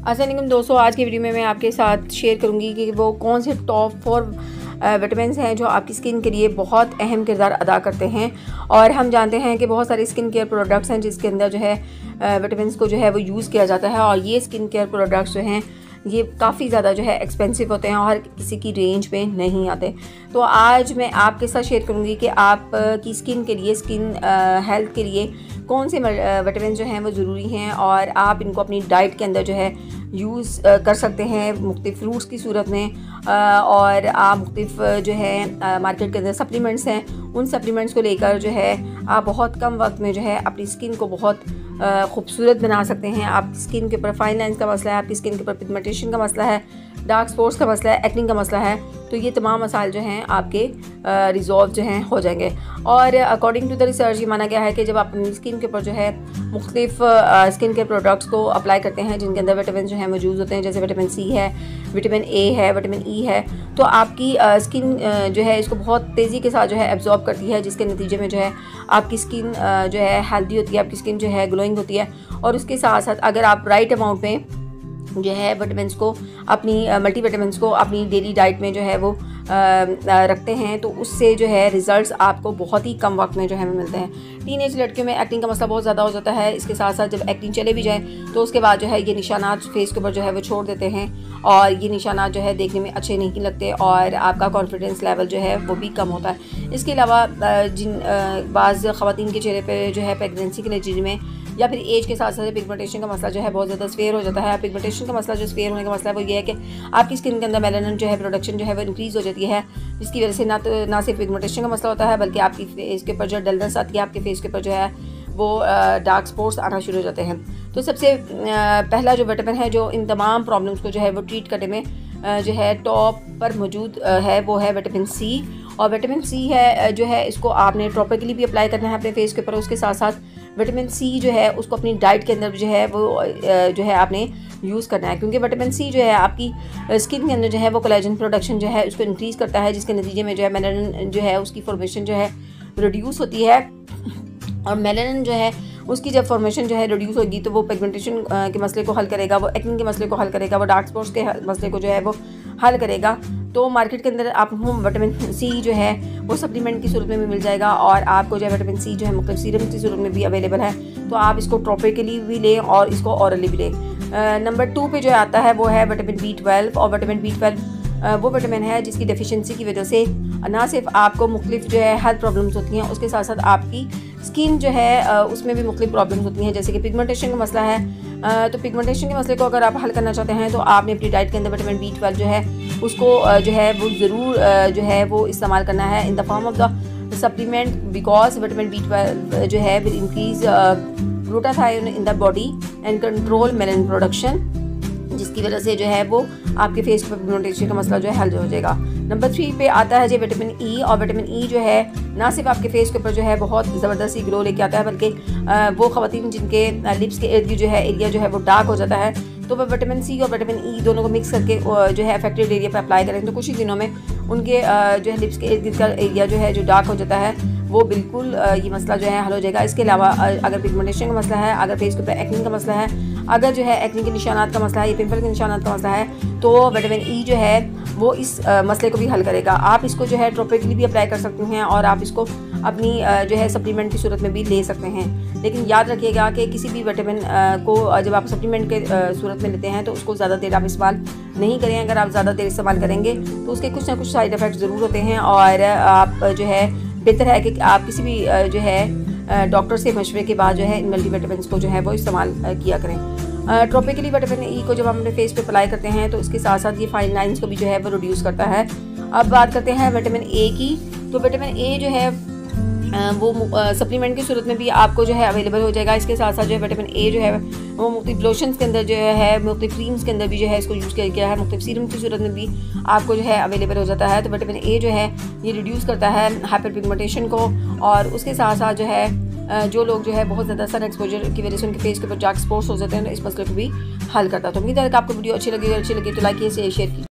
अस्सलाम वालेकुम दोस्तों, आज की वीडियो में मैं आपके साथ शेयर करूंगी कि वो कौन से टॉप 4 विटामिन्स हैं जो आपकी स्किन के लिए बहुत अहम किरदार अदा करते हैं। और हम जानते हैं कि बहुत सारे स्किन केयर प्रोडक्ट्स हैं जिसके अंदर जो है विटामिन्स को जो है वो यूज़ किया जाता है। और ये स्किन केयर प्रोडक्ट्स जो हैं ये काफ़ी ज़्यादा जो है एक्सपेंसिव होते हैं और हर किसी की रेंज में नहीं आते। तो आज मैं आपके साथ शेयर करूंगी कि आप की स्किन के लिए, स्किन हेल्थ के लिए कौन से विटामिन जो हैं वो ज़रूरी हैं और आप इनको अपनी डाइट के अंदर जो है यूज़ कर सकते हैं मुख्तलिफ फ्रूट्स की सूरत में। और आप मुख्तलिफ जो है मार्केट के अंदर सप्लीमेंट्स हैं, उन सप्लीमेंट्स को लेकर जो है आप बहुत कम वक्त में जो है अपनी स्किन को बहुत खूबसूरत बना सकते हैं। आपकी स्किन के ऊपर फाइन लाइंस का मसला है, आपकी स्किन के ऊपर पिगमेंटेशन का मसला है, डार्क स्पॉट्स का मसला है, एक्निंग का मसला है, तो ये तमाम मसाइल जो हैं आपके रिजॉल्व जो हैं हो जाएंगे। और अकॉर्डिंग टू द रिसर्च ये माना गया है कि जब आप अपनी स्किन के ऊपर जो है मुख्तलिफ स्किन के प्रोडक्ट्स को अप्लाई करते हैं जिनके अंदर विटामिन जो है मौजूद होते हैं, जैसे विटामिन सी है, विटामिन ए है, विटामिन ई है, तो आपकी स्किन जो है इसको बहुत तेज़ी के साथ जो है एब्जॉर्ब करती है, जिसके नतीजे में जो है आपकी स्किन जो है हेल्दी होती है, आपकी स्किन जो है ग्लोइंग होती है। और उसके साथ साथ अगर आप राइट अमाउंट में जो है विटामिन्स को अपनी मल्टी विटामिन्स को अपनी डेली डाइट में जो है वो रखते हैं तो उससे जो है रिज़ल्ट्स आपको बहुत ही कम वक्त में जो है मिलते हैं। टीनेज लड़कियों में एक्टिंग का मसला बहुत ज़्यादा हो जाता है। इसके साथ साथ जब एक्टिंग चले भी जाए तो उसके बाद जो है ये निशानात फेस के ऊपर जो है वो छोड़ देते हैं और ये निशानात जो है देखने में अच्छे नहीं लगते और आपका कॉन्फिडेंस लेवल जो है वो भी कम होता है। इसके अलावा जिन बाज़ ख़वातीन के चेहरे पर जो है प्रेगनेंसी के नतीजे में या फिर एज के साथ साथ पिगमेंटेशन का मसला जो है बहुत ज़्यादा स्फेयर हो जाता है। पिगमेंटेशन का मसला जो स्फेयर होने का मसला है वो ये है कि आपकी स्किन के अंदर मेलानिन जो है प्रोडक्शन जो है वो इंक्रीज़ हो जाती है, जिसकी वजह से ना सिर्फ पिगमेंटेशन का मसला होता है बल्कि आपकी फेस के ऊपर जो डलनेस आती है, आपके फेस के ऊपर जो है वो डार्क स्पॉट्स आना शुरू हो जाते हैं। तो सबसे पहला जो विटामिन है जो इन तमाम प्रॉब्लम्स को जो है वो ट्रीट करने में जो है टॉप पर मौजूद है वो है विटामिन सी। और विटामिन सी है जो है इसको आपने टॉपिकली भी अप्लाई करना है अपने फेस के ऊपर। उसके साथ साथ विटामिन सी जो है उसको अपनी डाइट के अंदर जो है वो जो है आपने यूज़ करना है, क्योंकि विटामिन सी जो है आपकी स्किन के अंदर जो है वो कोलेजन प्रोडक्शन जो है उसको इंक्रीज़ करता है, जिसके नतीजे में जो है मेलानिन जो है उसकी फॉर्मेशन जो है रिड्यूस होती है। और मेलानिन जो है उसकी जब फॉर्मेशन जो है रिड्यूस होगी तो वो पिगमेंटेशन के मसले को हल करेगा, वो एक्निंग के मसले को हल करेगा, वो डार्क स्पॉट्स के मसले को जो है वो हल करेगा। तो मार्केट के अंदर आपको विटामिन सी जो है वो सप्लीमेंट की सूरत में भी मिल जाएगा और आपको जो है विटामिन सी जो है मुख्तलिफ सीरम की सूरत में भी अवेलेबल है। तो आप इसको टॉपिकली भी लें और इसको ऑरली भी लें। नंबर 2 पे जो आता है वो है विटामिन B12। और विटामिन B12 वो विटामिन है जिसकी डेफिशिएंसी की वजह से ना सिर्फ आपको मुख्तलिफ जो है हेल्थ प्रॉब्लम्स होती हैं, उसके साथ साथ आपकी स्किन जो है उसमें भी मुख्तलिफ प्रॉब्लम्स होती हैं, जैसे कि पिगमेंटेशन का मसला है। तो पिगमेंटेशन के मसले को अगर आप हल करना चाहते हैं तो आपने अपनी डाइट के अंदर विटामिन B12 जो है उसको जो है वो ज़रूर जो है वो इस्तेमाल करना है in the form of the supplement, because vitamin B12 जो है will increase glutathione in the body and control melanin production, जिसकी वजह से जो है वो आपके फेस पर पिगमेंटेशन का मसला जो है हल हो जाएगा। नंबर 3 पे आता है जो विटामिन ई। और विटामिन ई जो है ना सिर्फ आपके फेस के ऊपर जो है बहुत ज़बरदस्ती ग्लो लेके आता है बल्कि वो ख़वातीन जिनके लिप्स के इर्द गिर्द जो है एरिया जो है वो डार्क हो जाता है तो वह विटामिन सी और विटामिन ई दोनों को मिक्स करके जो है अफेक्टेड एरिया पर अप्लाई करें तो कुछ ही दिनों में उनके जो है लिप्स के इर्द गिर्द का एरिया जो है जो डार्क हो जाता है वो बिल्कुल ये मसला जो है हल हो जाएगा। इसके अलावा अगर पिगमेंटेशन का मसला है, अगर फेस के ऊपर एक्निंग का मसला है, अगर जो है एक्निंग के निशानात का मसला है या पिंपल के निशानात का मसला है तो विटामिन ई जो है वो इस मसले को भी हल करेगा। आप इसको जो है टॉपिकली भी अप्लाई कर सकते हैं और आप इसको अपनी जो है सप्लीमेंट की सूरत में भी ले सकते हैं। लेकिन याद रखिएगा कि किसी भी विटामिन को जब आप सप्लीमेंट के सूरत में लेते हैं तो उसको ज़्यादा देर आप इस्तेमाल नहीं करें। अगर आप ज़्यादा देर इस्तेमाल करेंगे तो उसके कुछ ना कुछ साइड इफ़ेक्ट ज़रूर होते हैं और आप जो है बेहतर है कि आप किसी भी जो है डॉक्टर से मशवरे के बाद जो है इन मल्टीविटामिन्स को जो है वो इस्तेमाल किया करें। ट्रॉपिकली विटामिन ई को जब हम अपने फेस पे अप्लाई करते हैं तो इसके साथ साथ ये फाइन लाइंस को भी जो है वो रिड्यूस करता है। अब बात करते हैं विटामिन ए की। तो विटामिन ए जो है वो सप्लीमेंट की सूरत में भी आपको जो है अवेलेबल हो जाएगा। इसके साथ साथ जो है विटामिन ए जो है वो मुख्तलिफ लोशंस के अंदर जो है, मुख्तलिफ क्रीम्स के अंदर भी जो है इसको यूज़ किया गया है, मुख्तलिफ सीरम की सूरत में भी आपको जो है अवेलेबल हो जाता है। तो विटामिन ए जो है ये रिड्यूस करता है हाइपर पिगमेंटेशन को। और उसके साथ साथ जो है जो लोग जो है बहुत ज़्यादा सन एक्सपोजर की वजह से उनके फेस के ऊपर डार्क स्पॉट्स हो जाते हैं तो इस मसले को भी हल करता है। तो उम्मीद है कि आपको वीडियो अच्छी लगी तो लाइक कीजिए, शेयर कीजिए।